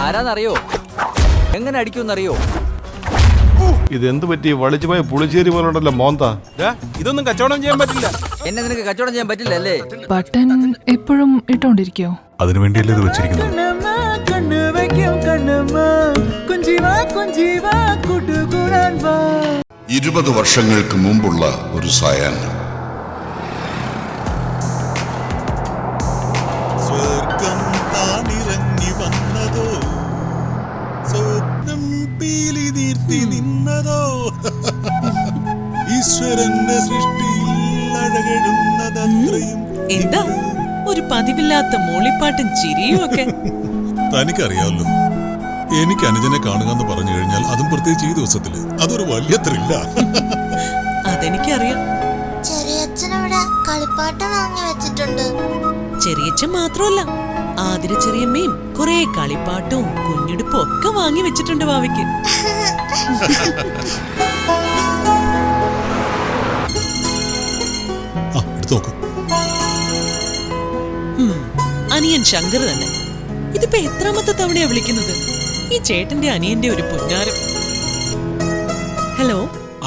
ആരാന്നറിയോ? എങ്ങനെ അടിക്കുമെന്നറിയോ? ഇതെന്ത് പറ്റി? വളിച്ചുപോയ പുളിശ്ശേരി പോലുണ്ടല്ലോ മോന്ത. ഇതൊന്നും കച്ചവടം ചെയ്യാൻ പറ്റില്ല. എന്നെ നിനക്ക് കച്ചവടം ചെയ്യാൻ പറ്റില്ല അല്ലേ? ബട്ടൺ എപ്പോഴും ഇട്ടോണ്ടിരിക്കോ? അതിനു വേണ്ടിയല്ലേ ഇത് വെച്ചിരിക്കുന്നത്. 20 വർഷങ്ങൾക്ക് മുമ്പുള്ള ഒരു സായാഹ്നം. സ്വർഗം താണിറങ്ങി വന്നതോ, സ്വപ്നം പീലി നീർത്തി നിന്നതോ, ഈശ്വരന്റെ സൃഷ്ടിയിൽ അഴകെടുന്നതത്രയും. എന്താ ഒരു പതിവില്ലാത്ത മൂളിപ്പാട്ടും ചിരിയും ഒക്കെ? തനിക്കറിയാമല്ലോ, എനിക്ക് അനുജനെ കാണുക എന്ന് പറഞ്ഞു കഴിഞ്ഞാൽ അതും പ്രത്യേകിച്ച് ഈ ദിവസത്തില് അതൊരു വലിയ ത്രില്ല. അതെനിക്കറിയാം. ചെറിയച്ഛനവിടെ കളിപ്പാട്ടം വാങ്ങി വെച്ചിട്ടുണ്ട്. ചെറിയച്ഛൻ മാത്രമല്ല, ആതിര ചെറിയമ്മയും കുറെ കളിപ്പാട്ടവും കുഞ്ഞുടുപ്പും ഒക്കെ വാങ്ങി വെച്ചിട്ടുണ്ട് ഭാവിക്ക്. അനിയൻ ശങ്കർ തന്നെ. ഇതിപ്പോ എത്രാമത്തെ തവണയാ വിളിക്കുന്നത്? ഈ ചേട്ടന്റെ അനിയന്റെ ഒരു പുന്നാരം. ഹലോ.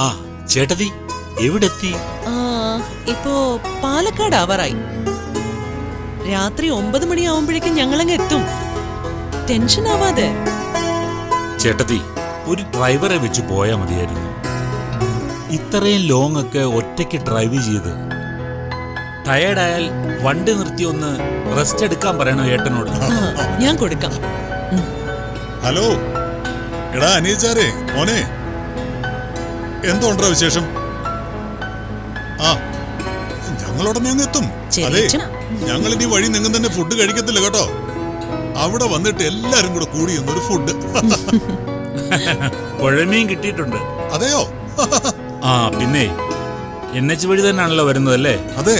ആ ചേട്ടതി എവിടെത്തി? ഇപ്പോ പാലക്കാട് ആവാറായി. രാത്രി 9 മണിയാവുമ്പോഴേക്കും ഞങ്ങളങ്ങ് എത്തും. ടെൻഷൻ ആവാതെ. ചേട്ടതി ഒരു ഡ്രൈവറെ വെച്ച് പോയാ മതിയായിരുന്നു. ഇത്രയും ലോങ് ഒക്കെ ഒറ്റയ്ക്ക് ഡ്രൈവ് ചെയ്ത് ടയേർഡായാൽ വണ്ടി നിർത്തി ഒന്ന് റെസ്റ്റ് എടുക്കാൻ പറയണോ ഏട്ടനോട്? ഞാൻ കൊടുക്കാം. ഹലോ എടാ അനിയച്ചാരേ, മോനെ എന്തോണ്ടാ വിശേഷം? ആ ഞങ്ങളുടനെ അങ്ങ് എത്തും. അതെ, ഞങ്ങളിനി വഴി നിങ്ങൾ തന്നെ ഫുഡ് കഴിക്കത്തില്ല കേട്ടോ. അവിടെ വന്നിട്ട് എല്ലാരും കൂടെ കൂടി എന്നൊരു ഫുഡ്. പുഴമീൻ കിട്ടിയിട്ടുണ്ട്. അതെയോ? ആ പിന്നെ NH വഴി തന്നെയാണല്ലോ വരുന്നത് അല്ലേ? അതെ.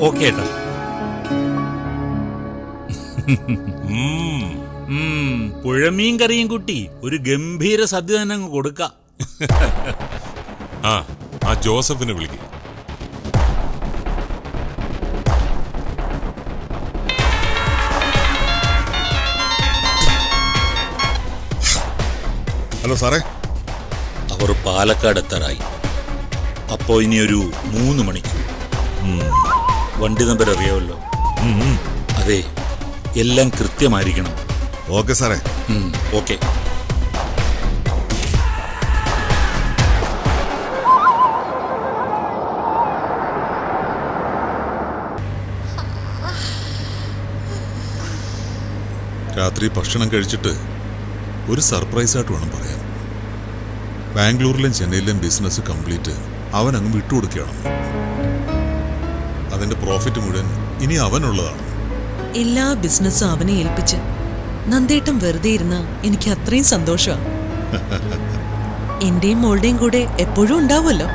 ഓക്കെ ഏട്ടാ. പുഴമീൻ കറിയും കുട്ടി ഒരു ഗംഭീര സദ്യ തന്നെ അങ്ങ് കൊടുക്കാം. ആ ജോസഫിനെ വിളിക്കും. ഹലോ സാറേ. അവർ പാലക്കാട് എത്താറായി. അപ്പോ ഇനിയൊരു 3 മണിക്കൂർ. വണ്ടി നമ്പർ അറിയാമല്ലോ? അതെ, എല്ലാം കൃത്യമായിരിക്കണം. ഓക്കെ സാറേ. ഓക്കെ. രാത്രി ഭക്ഷണം കഴിച്ചിട്ട് ഒരു സർപ്രൈസായിട്ട് വേണം പറയാൻ. ബാംഗ്ലൂരിലും ചെന്നൈയിലും ബിസിനസ് കംപ്ലീറ്റ് അവൻ അങ്ങ് വിട്ടുകൊടുക്കുകയാണ്. അതിന്റെ പ്രോഫിറ്റ് മുഴുവൻ ഇനി അവനുള്ളതാണ്. എല്ലാ ബിസിനസ്സും അവനെ ഏൽപ്പിച്ച് നന്ദേട്ടം വെറുതെ ഇരുന്ന എനിക്ക് അത്രയും സന്തോഷമാണ്. എന്റെയും മോളുടെയും കൂടെ എപ്പോഴും ഉണ്ടാവുമല്ലോ.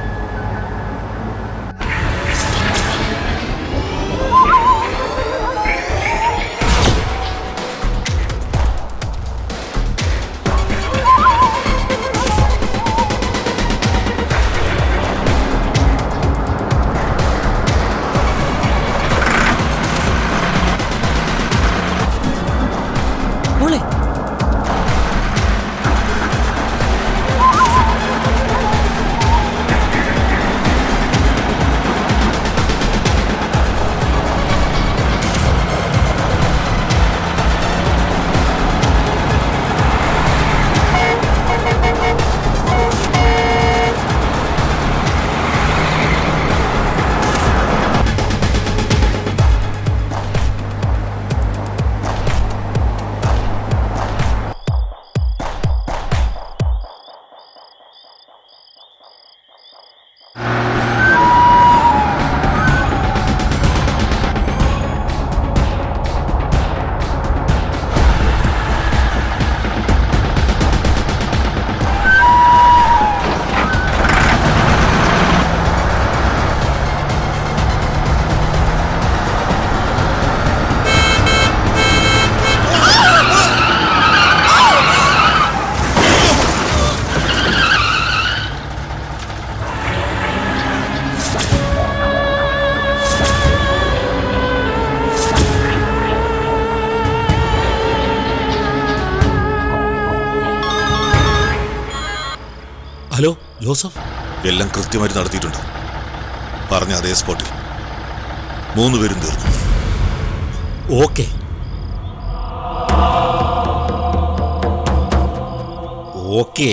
ജോസഫ് എല്ലാം കൃത്യമായിട്ട് നടത്തിയിട്ടുണ്ട്. പറഞ്ഞ അതേ സ്പോട്ടിൽ 3 പേരും തീർന്നു. ഓക്കെ. ഓക്കെ.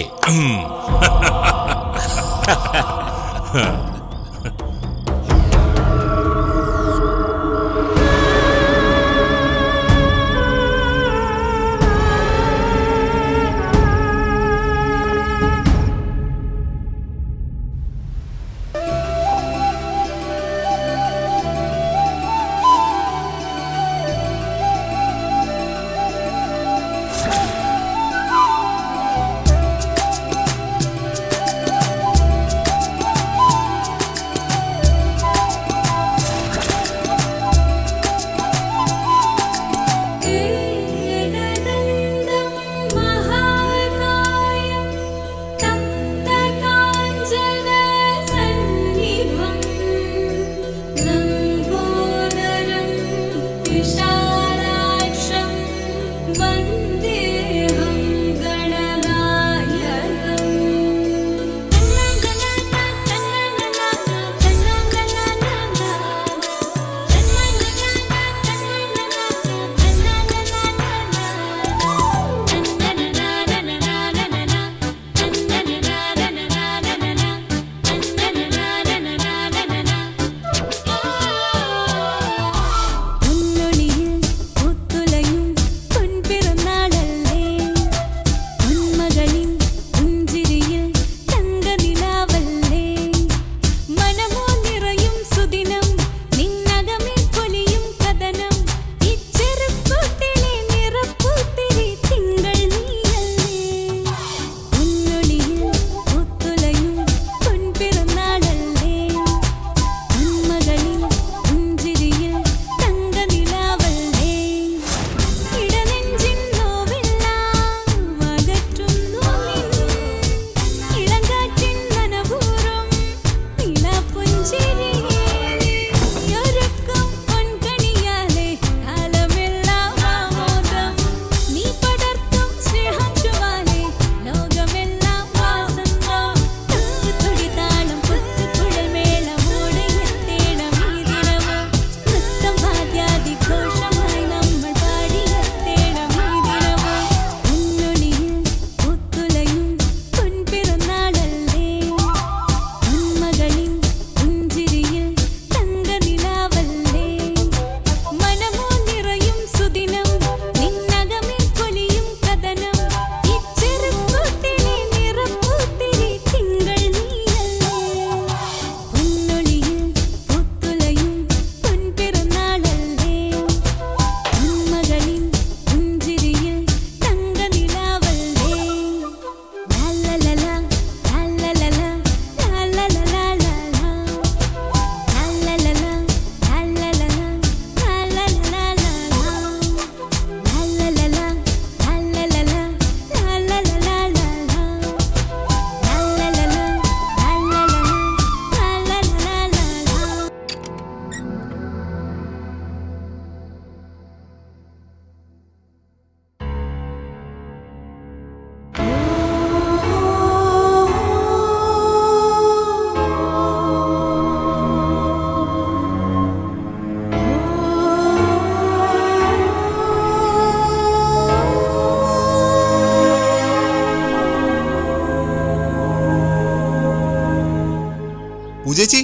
പൂജേച്ചി,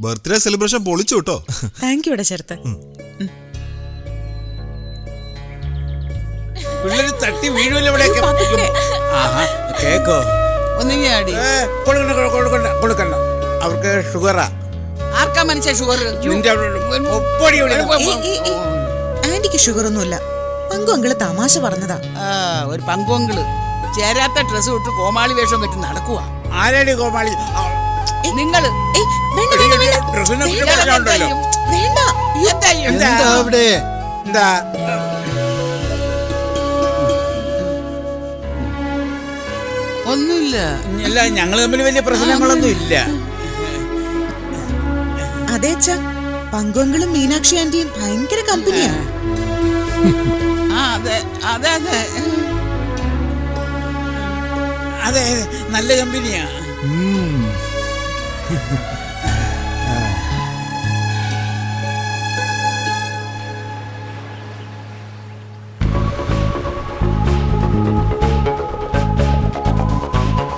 ബർത്ത്ഡേ സെലിബ്രേഷൻ പൊളിച്ചു കേട്ടോ. താങ്ക് യു ചേർത്ത്. പിള്ളേര് തട്ടി വീഴുമല്ലോ. കേക്കോ കൊടുക്കണ്ട, അവർക്ക് ഷുഗറാ. ആർക്കാ മനുഷ്യ ഷുഗർ? ആന്റിക്ക് ഷുഗർ ഒന്നുമില്ല. പങ്കു അങ്കിള് തമാശ പറഞ്ഞതാ. ഒരു പങ്കു അങ്കിള് ചേരാത്ത ഡ്രസ് ഇട്ട് കോമാളി വേഷം കെട്ടി നടക്കുവാ. ആരാടി കോമാളി? നിങ്ങള് ഒന്നുമില്ല. അല്ല, ഞങ്ങള് തമ്മിൽ വലിയ പ്രശ്നങ്ങളൊന്നും ഇല്ല. അതെ അച്ഛാ, പങ്കുവങ്ങളും മീനാക്ഷി ആന്റിയും ഭയങ്കര കമ്പനിയാ. അതെ അതെ അതെ. അതെ അതെ, നല്ല കമ്പനിയാ.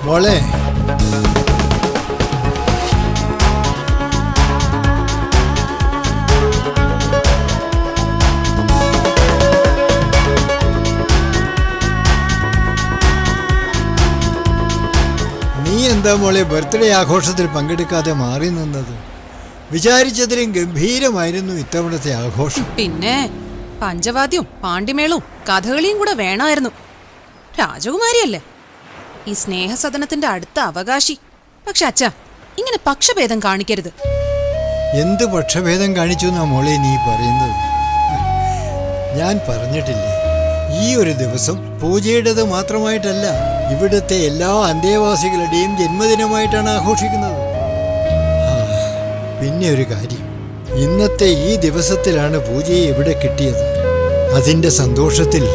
മോളെ, നീ എന്താ മോളെ ബർത്ത്ഡേ ആഘോഷത്തിൽ പങ്കെടുക്കാതെ മാറി നിന്നത്? വിചാരിച്ചതിലും ഗംഭീരമായിരുന്നു ഇത്തവണത്തെ ആഘോഷം. പിന്നെ പഞ്ചവാദ്യവും പാണ്ടിമേളവും കഥകളിയും കൂടെ വേണമായിരുന്നു. രാജകുമാരിയല്ലേ, ഈ സ്നേഹസദനത്തിന്റെ അടുത്ത അവകാശി. പക്ഷെ അച്ഛാ, ഇങ്ങനെ പക്ഷഭേദം കാണിക്കരുത്. എന്ത് പക്ഷഭേദം കാണിച്ചു എന്നാ മോളെ നീ പറയുന്നത്? ഞാൻ പറഞ്ഞിട്ടില്ലേ, ഈ ഒരു ദിവസം പൂജയുടേത് മാത്രമായിട്ടല്ല, ഇവിടുത്തെ എല്ലാ അന്തേവാസികളുടെയും ജന്മദിനമായിട്ടാണ് ആഘോഷിക്കുന്നത്. പിന്നെ ഒരു കാര്യം, ഇന്നത്തെ ഈ ദിവസത്തിലാണ് പൂജയെ ഇവിടെ കിട്ടിയത്. അതിൻ്റെ സന്തോഷത്തിൽ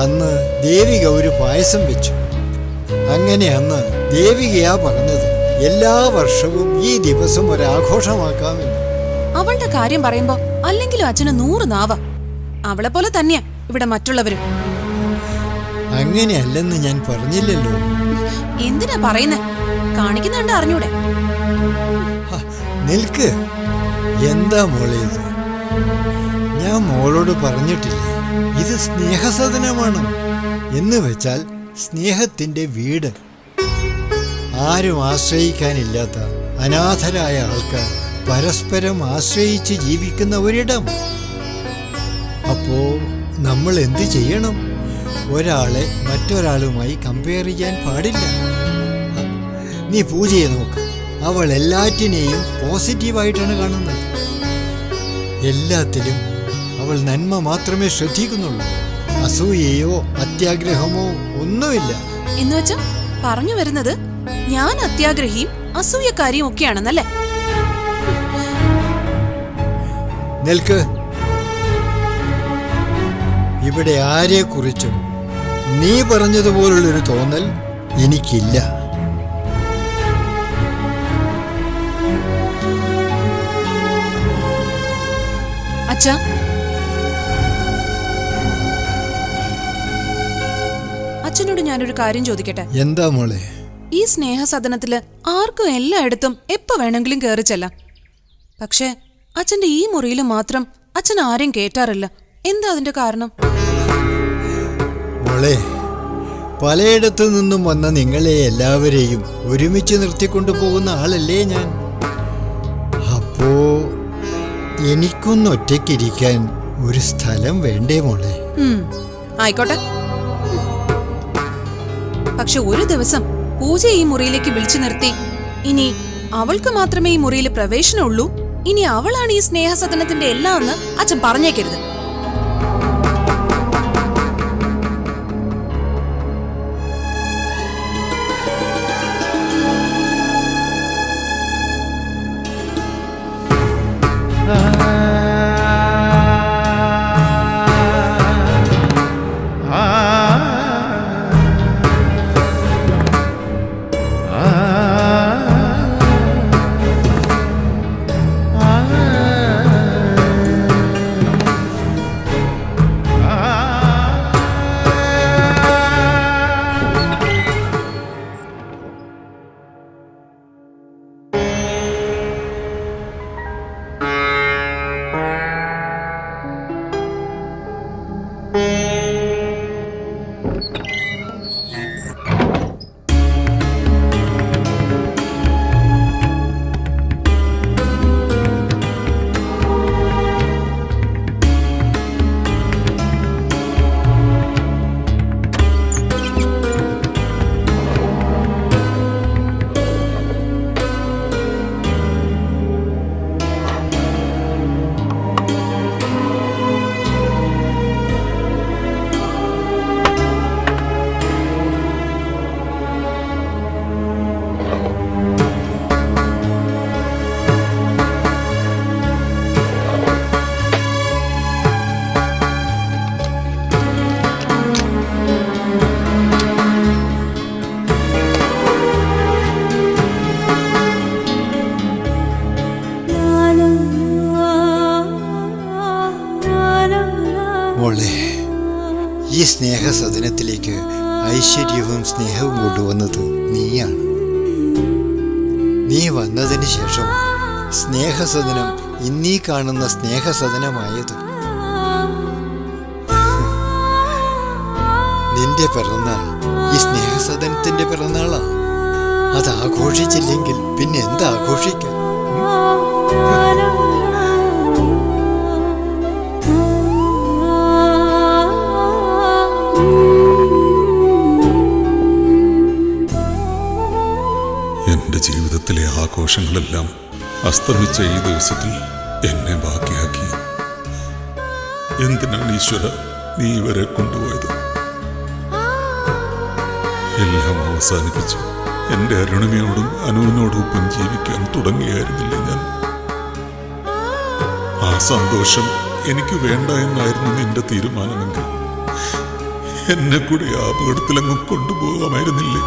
അന്ന് ദേവിക ഒരു പായസം വെച്ചു. അങ്ങനെ അന്ന് ദേവികയാ പറഞ്ഞത് എല്ലാ വർഷവും ഈ ദിവസം ഒരാഘോഷമാക്കാമെന്ന്. അവളുടെ കാര്യം പറയുമ്പോ അല്ലെങ്കിലും അച്ഛന് 100 നാവ. അവളെ പോലെ തന്നെയാ ഇവിടെ മറ്റുള്ളവരും. അങ്ങനെയല്ലെന്ന് ഞാൻ പറഞ്ഞില്ലല്ലോ. എന്തിനാ പറയുന്നേ? കാണിക്കുന്നുണ്ട്, അറിഞ്ഞൂടെ? നിൽക്ക്. എന്താ മോളെ ഇത്? ഞാൻ മോളോട് പറഞ്ഞിട്ടില്ലേ, ഇത് സ്നേഹസദനമാണ് എന്ന് വെച്ചാൽ സ്നേഹത്തിന്റെ വീട്. ആരും ആശ്രയിക്കാനില്ലാത്ത അനാഥരായ ആൾക്കാർ പരസ്പരം ആശ്രയിച്ച് ജീവിക്കുന്ന ഒരിടം. അപ്പോ നമ്മൾ എന്ത് ചെയ്യണം? ഒരാളെ മറ്റൊരാളുമായി കമ്പയർ ചെയ്യാൻ പാടില്ല. നീ പൂജയെ നോക്ക്, അവൾ എല്ലാറ്റിനെയും പോസിറ്റീവായിട്ടാണ് കാണുന്നത്. എല്ലാത്തിലും അവൾ നന്മ മാത്രമേ ശ്രദ്ധിക്കുന്നുള്ളൂ. അസൂയയോ അത്യാഗ്രഹമോ ഒന്നുമില്ല. എന്നുവെച്ചാ പറഞ്ഞു വരുന്നത് ഞാൻ അത്യാഗ്രഹിയും അസൂയക്കാരിയും ഒക്കെയാണെന്നല്ലേ? നിൽക്ക്. ഇവിടെ ആരെക്കുറിച്ചും നീ പറഞ്ഞതുപോലുള്ളൊരു തോന്നൽ എനിക്കില്ല. അച്ഛാ, അച്ഛനോട് ഞാനൊരു കാര്യം ചോദിക്കട്ടെ? എന്താ മോളെ? ഈ സ്നേഹസദനത്തില് ആർക്കും എല്ലായിടത്തും എപ്പോ വേണമെങ്കിലും കയറി ചെല്ലാം. പക്ഷെ അച്ഛന്റെ ഈ മുറിയിൽ മാത്രം അച്ഛൻ ആരെയും കേറ്റാറില്ല. എന്താ അതിന്റെ കാരണം? മോളെ, പലയിടത്തു നിന്നും വന്ന നിങ്ങളെ എല്ലാവരെയും ഒരുമിച്ച് നിർത്തിക്കൊണ്ടു പോകുന്ന ആളല്ലേ ഞാൻ. അപ്പോ എനിക്കൊന്ന് ഒറ്റയ്ക്കിരിക്കാൻ ഒരു സ്ഥലം വേണ്ടേ മോളെ? ആയിക്കോട്ടെ. പക്ഷെ ഒരു ദിവസം പൂജ ഈ മുറിയിലേക്ക് വിളിച്ചു നിർത്തി, ഇനി അവൾക്ക് മാത്രമേ ഈ മുറിയിൽ പ്രവേശനമുള്ളൂ, ഇനി അവളാണ് ഈ സ്നേഹസദനത്തിന്റെ എല്ലാം എന്ന് അച്ഛൻ പറഞ്ഞേക്കരുത്. മോളെ, ഈ സ്നേഹസദനത്തിലേക്ക് ഐശ്വര്യവും സ്നേഹവും കൊണ്ടുവന്നത് നീയാണ്. നീ വന്നതിന് ശേഷം സ്നേഹസദനം ഇന്നീ കാണുന്ന സ്നേഹസദനമായത്. നിന്റെ പിറന്നാൾ ഈ സ്നേഹസദനത്തിന്റെ പിറന്നാളാ. അത് ആഘോഷിച്ചില്ലെങ്കിൽ പിന്നെ എന്താ ആഘോഷിക്കാൻ? എന്റെ ജീവിതത്തിലെ ആഘോഷങ്ങളെല്ലാം അസ്തമിച്ച ഈ ദിവസത്തിൽ എന്നെ ബാക്കിയാക്കി. എന്തിനാണ് ഈശ്വര നീ ഇവരെ കൊണ്ടുപോയത്? എല്ലാം അവസാനിപ്പിച്ചു എന്റെ അരുണിമയോടും അനുവിനോടൊപ്പം ജീവിക്കാൻ തുടങ്ങിയായിരുന്നില്ലേ ഞാൻ? ആ സന്തോഷം എനിക്ക് വേണ്ട എന്നായിരുന്നു നിന്റെ തീരുമാനമെങ്കിൽ എന്നെ കൂടി ആ അപകടത്തിലങ്ങ് കൊണ്ടുപോകാമായിരുന്നില്ലേ?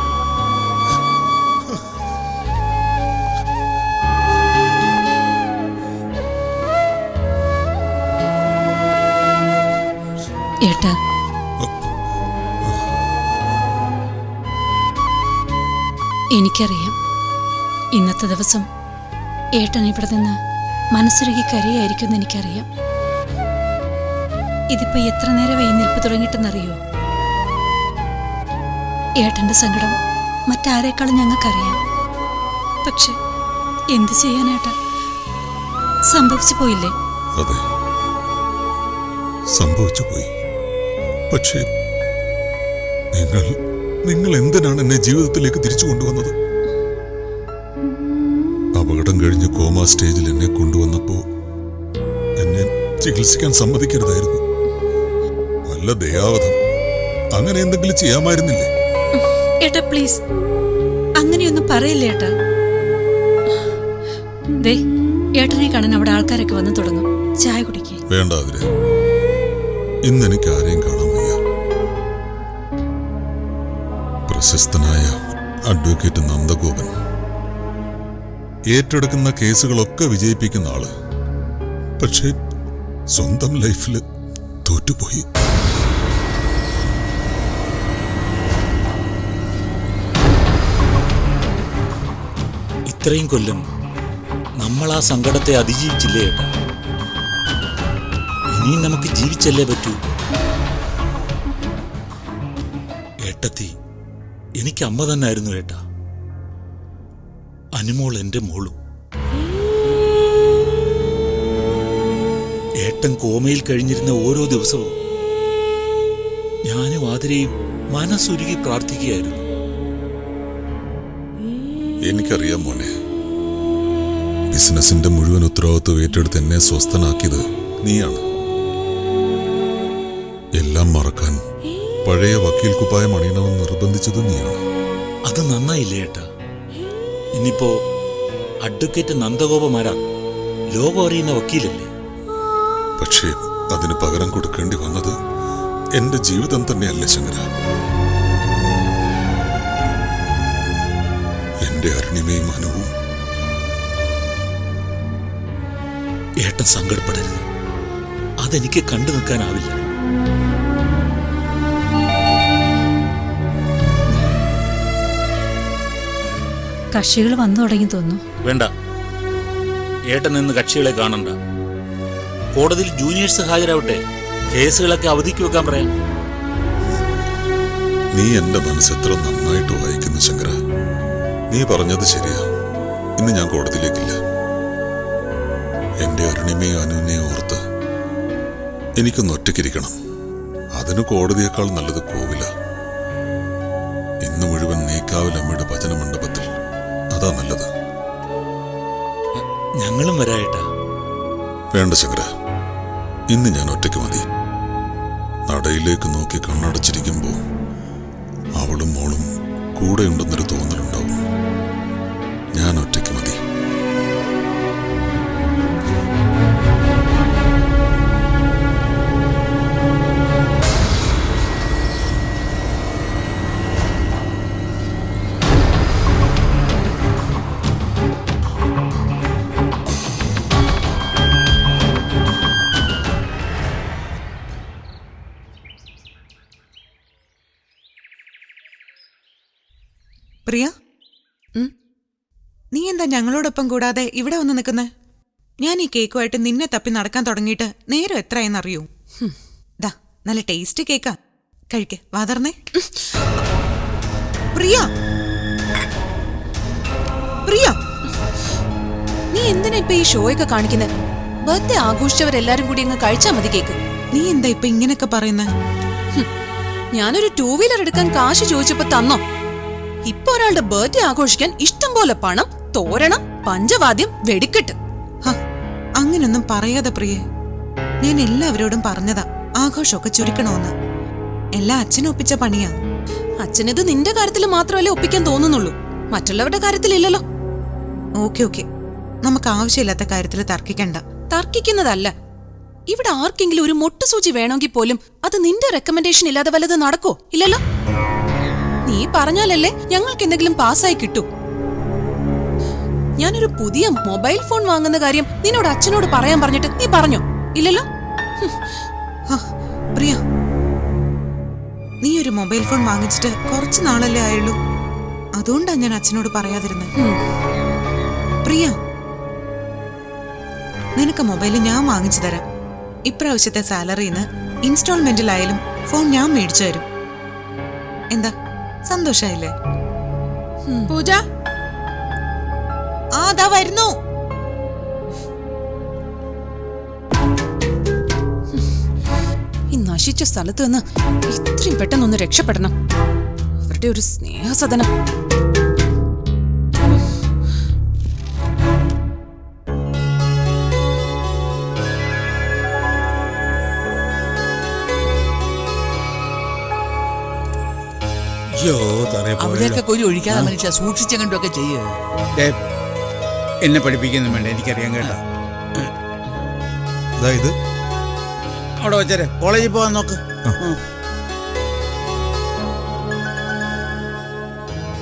ഏട്ടാ, എനിക്കറിയാം ഇന്നത്തെ ദിവസം ഏട്ടൻ ഇവിടെ നിന്ന് മനസ്സുരുകി കരയായിരിക്കുമെന്ന് എനിക്കറിയാം. ഇതിപ്പോ എത്ര നേരമായി നിൽപ്പ് തുടങ്ങിയിട്ടെന്നറിയോ? ഏട്ടന്റെ സങ്കടം മറ്റാരേക്കാളും ഞങ്ങൾക്കറിയാം. പക്ഷെ എന്ത് ചെയ്യാനേട്ടാ, സംഭവിച്ചു പോയില്ലേ? അതെ, സംഭവിച്ചു പോയി. പക്ഷേ നിങ്ങൾ എന്തിനാണ് എന്നെ ജീവിതത്തിലേക്ക് തിരിച്ചു കൊണ്ടുവന്നത്? അപകടം കഴിഞ്ഞ് കോമ സ്റ്റേജിൽ എന്നെ കൊണ്ടുവന്നപ്പോ എന്നെ ചികിത്സിക്കാൻ സമ്മതിക്കരുതായിരുന്നു. വല്ല ദയാവധം അങ്ങനെ എന്തെങ്കിലും ചെയ്യാമായിരുന്നില്ലേ? ഏട്ടാ പ്ലീസ്, അങ്ങനെയൊന്നും പറയില്ലേ ഏട്ടാ. ദേ, ഏട്ടനെ കാണാൻ അവിടെ ആൾക്കാരൊക്കെ വന്നു തുടങ്ങും. ചായ കുടിക്കേ? വേണ്ട അതിരെ, ഇന്നെനിക്ക് ആരെയും കാണാൻ വയ്യ. പ്രശസ്തനായ അഡ്വക്കേറ്റ് നന്ദഗോപൻ ഏറ്റെടുക്കുന്ന കേസുകളൊക്കെ വിജയിപ്പിക്കുന്ന ആള്. പക്ഷേ സ്വന്തം ലൈഫിൽ തോറ്റുപോയി. ഇത്രയും കൊല്ലം നമ്മൾ ആ സങ്കടത്തെ അതിജീവിച്ചില്ലേ ഏട്ടാ? ഇനിയും നമുക്ക് ജീവിച്ചല്ലേ പറ്റൂ. ഏട്ടത്തി എനിക്ക് അമ്മ തന്നെ ആയിരുന്നു ഏട്ടാ. അനുമോൾ എന്റെ മോളും. ഏട്ടൻ കോമയിൽ കഴിഞ്ഞിരുന്ന ഓരോ ദിവസവും ഞാനും ആതിരയും മനസ്സുരുകി പ്രാർത്ഥിക്കുകയായിരുന്നു. എനിക്കറിയാം മോനെ, ബിസിനസിന്റെ മുഴുവൻ ഉത്തരവാദിത്വം ഏറ്റെടുത്ത് എന്നെ സ്വസ്ഥനാക്കിയത് നീയാണ്. എല്ലാം മറക്കാൻ പഴയ വക്കീൽ കുപ്പായം അണിയണമെന്ന് നിർബന്ധിച്ചത് നീയാണ്. അത് നന്നായില്ലേ ഏട്ടാ? ഇനിയിപ്പോ അഡ്വക്കേറ്റ് നന്ദഗോപമാരാ ലോകം അറിയുന്ന വക്കീലല്ലേ? പക്ഷേ അതിന് പകരം കൊടുക്കേണ്ടി വന്നത് എന്റെ ജീവിതം തന്നെയല്ലേ ശങ്കര? എന്റെ അരുണിമയും അനുവും. ഏട്ടൻ സങ്കടപ്പെടരുത്, അതെനിക്ക് കണ്ടു നിൽക്കാനാവില്ല. കക്ഷികൾ വന്നു തുടങ്ങി തോന്നുന്നു. വേണ്ട, ഏട്ടൻ നിന്ന് കക്ഷികളെ കാണണ്ട. കോടതിയിൽ ജൂനിയേഴ്സ് ഹാജരാവട്ടെ, കേസുകളൊക്കെ അവധിക്ക് വെക്കാൻ പറയാം. നീ എന്റെ മനസ്സെത്ര നന്നായിട്ട് വായിക്കുന്നു ശങ്കര. നീ പറഞ്ഞത് ശരിയാ. ഇന്ന് ഞാൻ കോടതിയിലേക്കില്ല. എന്റെ അരുണിമയും അനുവിനെയും ഓർത്ത് എനിക്കൊന്ന് ഒറ്റയ്ക്കിരിക്കണം. അതിന് കോടതിയേക്കാൾ നല്ലത് കോവില. ഇന്ന് മുഴുവൻ നീക്കാവിലമ്മയുടെ ഭജന മണ്ഡപത്തിൽ. അതാ നല്ലത്. ഞങ്ങളും വരായേട്ടാ. വേണ്ട ശങ്കര, ഇന്ന് ഞാൻ ഒറ്റയ്ക്ക് മതി. നടയിലേക്ക് നോക്കി കണ്ണടച്ചിരിക്കുമ്പോ അവളും മോളും കൂടെയുണ്ടെന്നൊരു തോന്നലുണ്ടാവും. ഞാൻ ഒറ്റയ്ക്ക് മതി. പ്രിയ, നീ എന്താ ഞങ്ങളോടൊപ്പം കൂടാതെ ഇവിടെ വന്ന് നിൽക്കുന്നേ? ഞാൻ ഈ കേക്കുമായിട്ട് നിന്നെ തപ്പി നടക്കാൻ തുടങ്ങിയിട്ട് നേരം എത്രയെന്നറിയൂ? ദാ നല്ല ടേസ്റ്റ് കേക്കാ, കഴിക്ക്. വാതർന്നേ. പ്രിയ, പ്രിയ, നീ എന്തിനാ ഇപ്പൊ ഈ ഷോയൊക്കെ കാണിക്കുന്നത്? ബർത്ത്ഡേ ആഘോഷിച്ചവരെല്ലാരും കൂടി അങ്ങ് കഴിച്ചാ മതി കേക്ക്. നീ എന്താ ഇപ്പൊ ഇങ്ങനെയൊക്കെ പറയുന്നേ? ഞാനൊരു 2 വീലർ എടുക്കാൻ കാശ് ചോദിച്ചപ്പോ തന്നോ? ഇപ്പൊ ഒരാളുടെ ബർത്ത്ഡേ ആഘോഷിക്കാൻ ഇഷ്ടം പോലെ പണം, തോരണം, പഞ്ചവാദ്യം, വെടിക്കെട്ട്. അങ്ങനൊന്നും പറയാതെ പ്രിയേ. ഞാൻ എല്ലാവരോടും പറഞ്ഞതാ ആഘോഷമൊക്കെ ചുരുക്കണോന്ന്. എല്ലാം അച്ഛനും ഒപ്പിച്ച പണിയാ. അച്ഛനിത് നിന്റെ കാര്യത്തിൽ മാത്രമല്ലേ ഒപ്പിക്കാൻ തോന്നുന്നുള്ളൂ, മറ്റുള്ളവരുടെ കാര്യത്തിലില്ലല്ലോ. ഓക്കെ, നമുക്ക് ആവശ്യമില്ലാത്ത കാര്യത്തിൽ തർക്കിക്കണ്ട. തർക്കിക്കുന്നതല്ല, ഇവിടെ ആർക്കെങ്കിലും ഒരു മൊട്ടുസൂചി വേണമെങ്കിൽ പോലും അത് നിന്റെ റെക്കമെൻഡേഷൻ ഇല്ലാതെ വല്ലത് നടക്കോ? ഇല്ലല്ലോ. നീ പറഞ്ഞാലല്ലേ ഞങ്ങൾക്ക് എന്തെങ്കിലും പാസ്സായി കിട്ടൂ. ഞാനൊരു പുതിയ മൊബൈൽ ഫോൺ വാങ്ങുന്ന കാര്യം നിന്നോട് അച്ഛനോട് പറയാൻ പറഞ്ഞിട്ട് നീ പറഞ്ഞോ? ഇല്ലല്ലോ. പ്രിയ, നീ ഒരു മൊബൈൽ ഫോൺ വാങ്ങിച്ചിട്ട് കുറച്ച് നാളല്ലേ ആയുള്ളൂ. അതുകൊണ്ടാ ഞാൻ അച്ഛനോട് പറയാതിരുന്നത്. പ്രിയ, നിനക്ക് മൊബൈൽ ഞാൻ വാങ്ങിച്ചു തരാം. ഇപ്രാവശ്യത്തെ സാലറിന്ന് ഇൻസ്റ്റാൾമെന്റിലായാലും ഫോൺ ഞാൻ മേടിച്ചു തരും. എന്താ, സന്തോഷായില്ലേ? പൂജ, അതാ വരുന്നു. ഈ നശിച്ച സ്ഥലത്ത് നിന്ന് ഇത്രയും പെട്ടെന്നൊന്ന് രക്ഷപ്പെടണം. അവരുടെ ഒരു സ്നേഹസദനം. അവിടെയൊക്കെ കൊരി ഒഴിക്കാതെ മനുഷ്യ സൂക്ഷിച്ചെങ്ങോട്ടൊക്കെ ചെയ്യേ. എന്നെ പഠിപ്പിക്കുന്നു വേണ്ട, എനിക്കറിയാം കേട്ടോ. ഇത് അവിടെ വെച്ചേ കോളേജിൽ പോവാൻ നോക്ക്.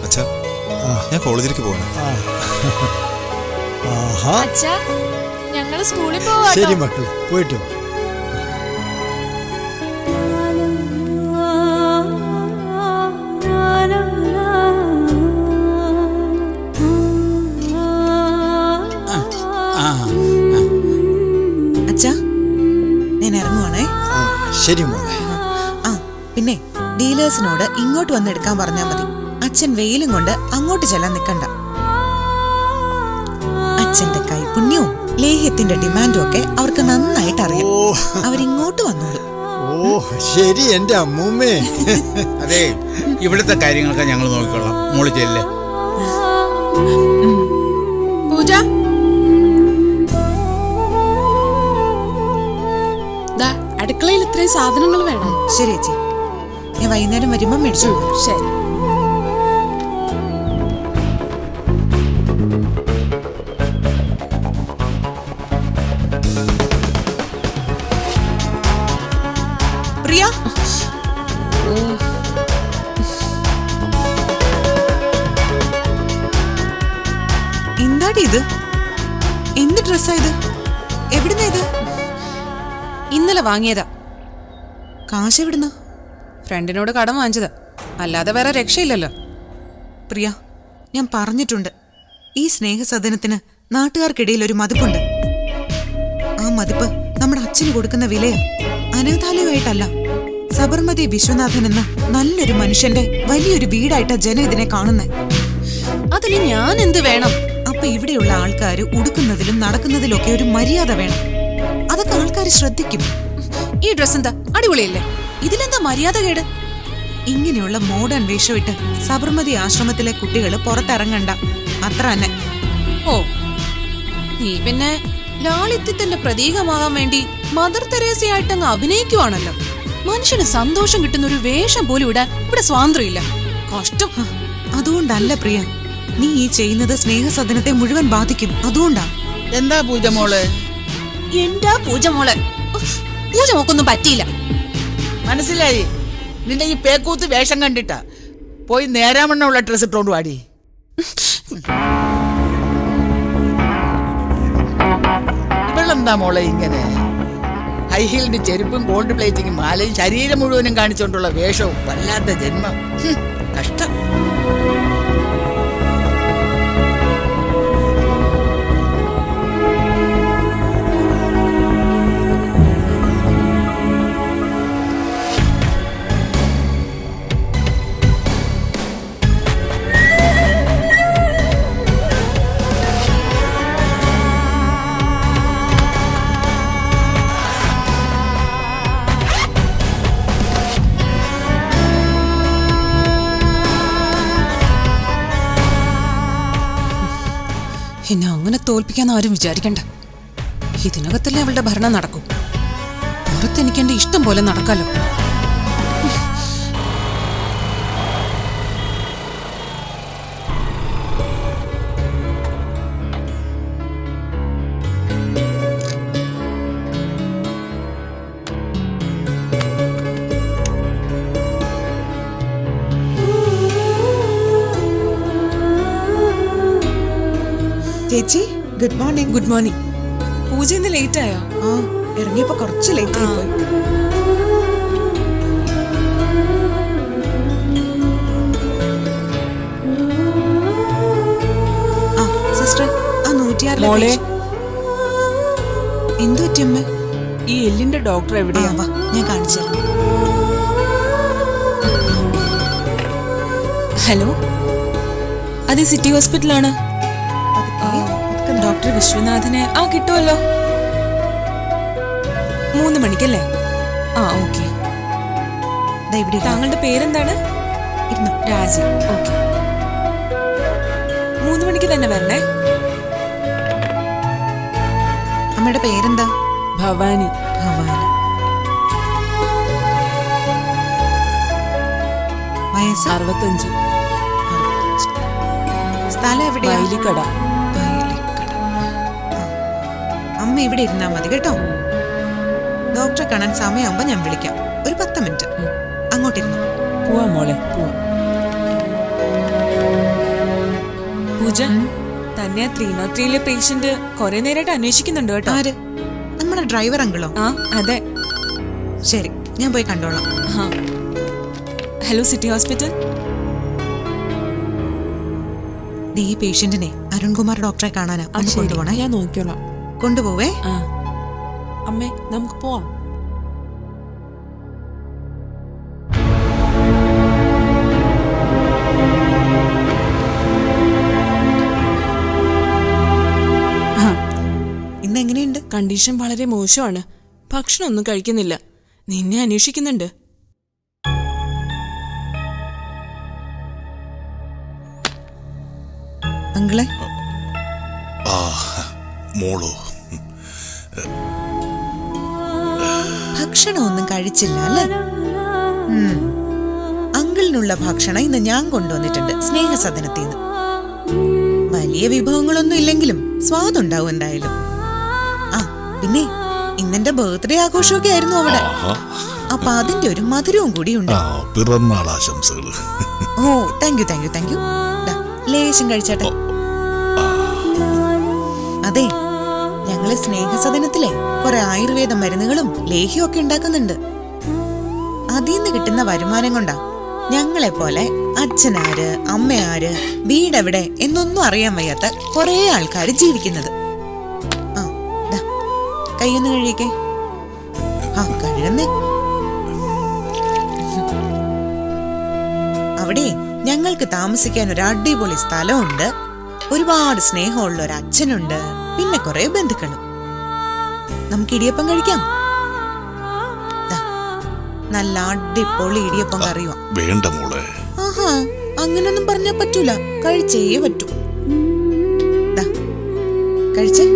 അച്ഛാ, ഞാൻ കോളേജിലേക്ക് പോകണം. ഞങ്ങള് സ്കൂളിൽ പോവാ. ശരി മക്കളെ, പോയിട്ട് വാ. അച്ഛാ, ഞാൻ ഇറങ്ങുവാണേ. ശരി മോളെ. പിന്നെ ഡീലേഴ്സിനോട് ഇങ്ങോട്ട് വന്ന് എടുക്കാൻ പറഞ്ഞാൽ മതി. അച്ഛൻ വെയിലും കൊണ്ട് അങ്ങോട്ട് ചെല്ലാൻ നിൽക്കണ്ട. അച്ഛന്റെ കൈപുണ്യവും ലേഹ്യത്തിന്റെ ഡിമാൻഡും ഒക്കെ അവർക്ക് നന്നായിട്ട് അറിയാം. അവരിങ്ങോട്ട് വന്നോളൂ. ഓ ശരി എന്റെ അമ്മൂമ്മേ. അതെ, ഇവിടുത്തെ കാര്യങ്ങളൊക്കെ ഞങ്ങൾ നോക്കിക്കൊള്ളാം. മോള് ചെല്ലേ. പൂജ, അടുക്കളയിൽ ഇത്രയും സാധനങ്ങൾ വേണം. ശരി ചേച്ചി, ഞാൻ വൈകുന്നേരം വരുമ്പോ മേടിച്ചോളൂ. ശരി. പ്രിയ, എന്താടി ഇത്? എന്ത് ഡ്രസ്സാ ഇത്? എവിടുന്നാ ഇത്? ഇന്നലെ വാങ്ങിയതാ. കാശ് എവിടുന്ന? ഫ്രണ്ടിനോട് കടം വാങ്ങിച്ചതാ, അല്ലാതെ വേറെ രക്ഷയില്ലല്ലോ. പ്രിയ, ഞാൻ പറഞ്ഞിട്ടുണ്ട്, ഈ സ്നേഹസദനത്തിന് നാട്ടുകാർക്കിടയിൽ ഒരു മതിപ്പുണ്ട്. ആ മതിപ്പ് നമ്മുടെ അച്ഛന് കൊടുക്കുന്ന വിലയാ, അനാഥാലയമായിട്ടല്ല. സബർമതി വിശ്വനാഥൻ എന്ന നല്ലൊരു മനുഷ്യന്റെ വലിയൊരു വീടായിട്ടാ ജനം ഇതിനെ കാണുന്നേ. അതിന് ഞാൻ എന്ത് വേണം? അപ്പൊ ഇവിടെയുള്ള ആൾക്കാര് ഉടുക്കുന്നതിലും നടക്കുന്നതിലൊക്കെ ഒരു മര്യാദ വേണം. അതൊക്കെ ആൾക്കാർ ശ്രദ്ധിക്കും. ഈ ഡ്രസ് എന്താ, അടിപൊളിയല്ലേ? ഇതിലെന്താ മര്യാദ കേട്? ഇങ്ങനെയുള്ള മോഡേൺ വേഷമിട്ട് സബർമതി ആശ്രമത്തിലെ കുട്ടികൾ പുറത്തിറങ്ങണ്ട, അത്ര തന്നെ. ഓ, നീ പിന്നെ ലാളിത്യത്തിന്റെ പ്രതീകമാകാൻ വേണ്ടി മദർ തെരേസയായിട്ടങ്ങ് അഭിനയിക്കുവാണല്ലോ. മനുഷ്യന് സന്തോഷം കിട്ടുന്ന ഒരു വേഷം പോലും ഇടാൻ ഇവിടെ സ്വാതന്ത്ര്യമില്ല. കഷ്ടം. അതുകൊണ്ടല്ല പ്രിയ, നീ ഈ ചെയ്യുന്നത് സ്നേഹസദനത്തെ മുഴുവൻ ബാധിക്കും. അതുകൊണ്ടാ. എന്താ പൂജ മോള്? എന്താ പൂജ മോളെ? പൂജ മോക്കൊന്നും പറ്റിയില്ല. മനസ്സിലായി. നിന്റെ ഈ പേക്കൂത്ത് വേഷം കണ്ടിട്ടാ. പോയി നേരാമണ്ണുള്ള ഡ്രസ് ഇട്ടോണ്ട് വാടി. ഇവളെന്താ മോളെ ഇങ്ങനെ? ഹൈ ഹീൽഡ് ചെരുപ്പും ഗോൾഡ് പ്ലേറ്റിങ്ങും മാലയും ശരീരം മുഴുവനും കാണിച്ചുകൊണ്ടുള്ള വേഷവും. വല്ലാത്ത ജന്മം. കഷ്ടം. എന്നെ അങ്ങനെ തോൽപ്പിക്കാൻ ആരും വിചാരിക്കണ്ട. ഇതിനകത്തല്ലേ അവളുടെ ഭരണം നടക്കും. പുറത്ത് എനിക്ക് എന്റെ ഇഷ്ടം പോലെ നടക്കാലോ. ചേച്ചി good morning. Good morning. Pooja ഇന്ന് ലേറ്റ് ആയോ? ആ ഇറങ്ങിയപ്പോ കുറച്ച് ലേറ്റ് ആയി പോയി. ആ സിസ്റ്റർ, ആ 106 എന്തു പറ്റിയമ്മ? ഈ എല്ലിന്റെ ഡോക്ടർ എവിടെയാ? വാ ഞാൻ കാണിച്ചു തരാം. ഹലോ, അത് സിറ്റി ഹോസ്പിറ്റലാണ്. ഡോക്ടർ വിശ്വനാഥനെ കിട്ടുമല്ലോ. 3 മണിക്കല്ലേ? ഓക്കെ. താങ്കളുടെ പേരെന്താണ്? രാജി. ഓക്കെ, 3 മണിക്ക് തന്നെ വരണേ. അമ്മയുടെ പേരെന്താ? ഭവാനി. ഭവാനി. വയസ്സ് 65. സ്ഥലം എവിടെയാ? വൈലിക്കട. അമ്മ ഇവിടെ ഇരുന്നാ മതി കേട്ടോ. ഡോക്ടറെ കാണാൻ സമയമാകുമ്പോ ഞാൻ വിളിക്കാം. ഒരു 10 മിനിറ്റ് അങ്ങോട്ടിരുന്നു. പോവാ മോളെ, പോവാ. പൂജ, തന്നെ 303 പേഷ്യന്റ് കുറെ നേരമായിട്ട് അന്വേഷിക്കുന്നുണ്ട് കേട്ടോ. ആര്? നമ്മുടെ ഡ്രൈവർ അങ്കിളോ? അതെ. ശരി, ഞാൻ പോയി കണ്ടോളാം. Hello, city hospital. ഈ പേഷ്യന്റിനെ അരുൺകുമാർ ഡോക്ടറെ കാണാനാ. കൊണ്ടുപോണേ. ഞാൻ നോക്കിയോളാം. കൊണ്ടുപോവേ. അമ്മേ, നമുക്ക് പോവാം. ഇന്ന് എങ്ങനെയുണ്ട്? കണ്ടീഷൻ വളരെ മോശമാണ്. ഭക്ഷണം ഒന്നും കഴിക്കുന്നില്ല. നിന്നെ അന്വേഷിക്കുന്നുണ്ട്. അങ്കിളെ. മോളോ? ഭക്ഷണമൊന്നും കഴിച്ചില്ല അല്ലേ? അങ്കിളിനുള്ള ഭക്ഷണം ഇന്ന് ഞാൻ കൊണ്ടുവന്നിട്ടുണ്ട് സ്നേഹസദനത്തിൽ നിന്ന്. വലിയ വിഭവങ്ങളൊന്നും ഇല്ലെങ്കിലും സ്വാദുണ്ടാവും എന്തായാലും. പിന്നെ ഇന്നെന്റെ ബർത്ത്ഡേ ആഘോഷമൊക്കെ ആയിരുന്നു അവിടെ. അപ്പൊ അതിന്റെ ഒരു മധുരവും കൂടി ഉണ്ട്. പിറന്നാൾ ആശംസകൾ. ഓ thank you thank you thank you. ലേശം കഴിച്ചട്ടെ. അതെ, ഞങ്ങള് സ്നേഹസദനത്തിലെ കുറെ ആയുർവേദ മരുന്നുകളും ലേഹ്യവും ഒക്കെ ഉണ്ടാക്കുന്നുണ്ട്. അതിൽ നിന്ന് കിട്ടുന്ന വരുമാനം കൊണ്ടാ ഞങ്ങളെ പോലെ അച്ഛനാര് അമ്മയാര് വീടെവിടെ എന്നൊന്നും അറിയാൻ വയ്യാത്ത കുറെ ആൾക്കാര് ജീവിക്കുന്നത്. കൈയൊന്ന് കഴിയേ. കഴുകുന്നേ. അവിടെ ഞങ്ങൾക്ക് താമസിക്കാൻ ഒരു അടിപൊളി സ്ഥലമുണ്ട്, ഒരുപാട് സ്നേഹമുള്ള ഒരു അച്ഛനുണ്ട്, പിന്നെ കുറെ ബന്ധുക്കളും. നമുക്ക് ഇടിയപ്പം കഴിക്കാം. നല്ല അടിപൊളി ഇടിയപ്പം കറിയുവാ. വേണ്ട മോളെ. അങ്ങനൊന്നും പറഞ്ഞാ പറ്റൂല, കഴിച്ചേ പറ്റൂ. കഴിച്ചേ.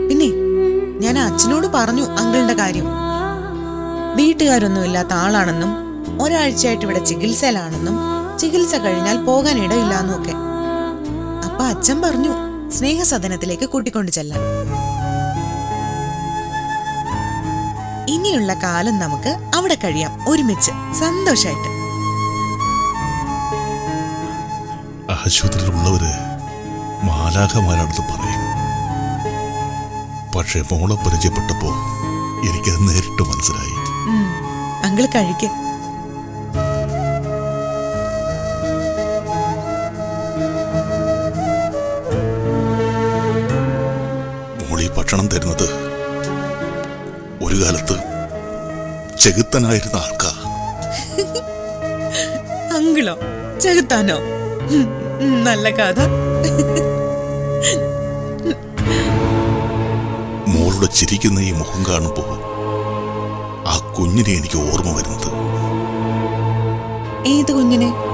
പിന്നെ ഞാൻ അച്ഛനോട് പറഞ്ഞു അങ്കിളിന്റെ കാര്യം. വീട്ടുകാരൊന്നും ഇല്ലാത്ത ആളാണെന്നും ഒരാഴ്ചയായിട്ട് ഇവിടെ ചികിത്സയിലാണെന്നും ചികിത്സ കഴിഞ്ഞാൽ പോകാൻ ഇടയില്ലാന്നും ഒക്കെ. അപ്പൊ അച്ഛൻ പറഞ്ഞു സ്നേഹസദനത്തിലേക്ക് കൂട്ടിക്കൊണ്ടു ചെല്ലാൻ. ഇനിയുള്ള കാലം നമുക്ക് അവിടെ കഴിയാം ഒരുമിച്ച് സന്തോഷായിട്ട്. ആശുപത്രിയിലുള്ളവര് മാലാഖമാരാണെന്ന് പറയും. പക്ഷെ മോളെ പരിചയപ്പെട്ടപ്പോ എനിക്കത് നേരിട്ട് മനസ്സിലായി. അങ്കിൾ കഴിക്ക്. മോളി ഭക്ഷണം തരുന്നത് ഒരു കാലത്ത് ചെകുത്തനായിരുന്ന ആൾക്കാ. അങ്കിളോ? ചെകുത്താനോ? നല്ല കഥ. മോളുടെ ചിരിക്കുന്ന ഈ മുഖം കാണുമ്പോ ആ കുഞ്ഞിനെ എനിക്ക് ഓർമ്മ വരുന്നത്. ഏത് കുഞ്ഞിനെ?